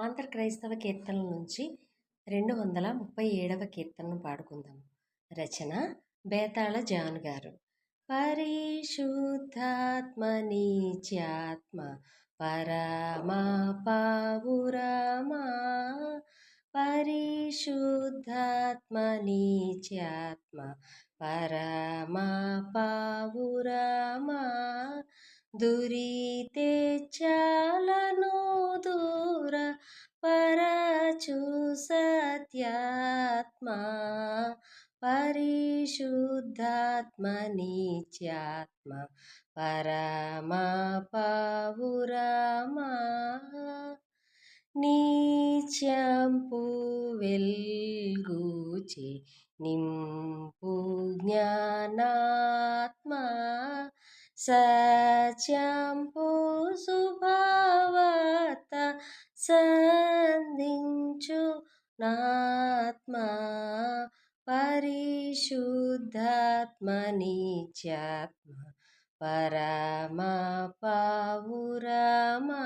ఆంధ్ర క్రైస్తవ కీర్తనల నుంచి 237వ కీర్తనను పాడుకుందాం. రచన బేతాళ జాన్ గారు. పరిశుద్ధాత్మ నీత్యాత్మ పరమా పావురమా, పరిశుద్ధాత్మ నీత్యాత్మ పరమా పావురమా, దురితే చాలను దూర పరచు సత్యాత్మా, పరిశుద్ధాత్మ నీత్యాత్మ పరమా పావురమా, నీత్యంపు వెల్గుచి నింపు జ్ఞానాత్మా, సత్యంపు శుభవార్త సంధించు నాత్మా, పరిశుద్ధాత్మ నీత్యాత్మ పరమా పావురమా.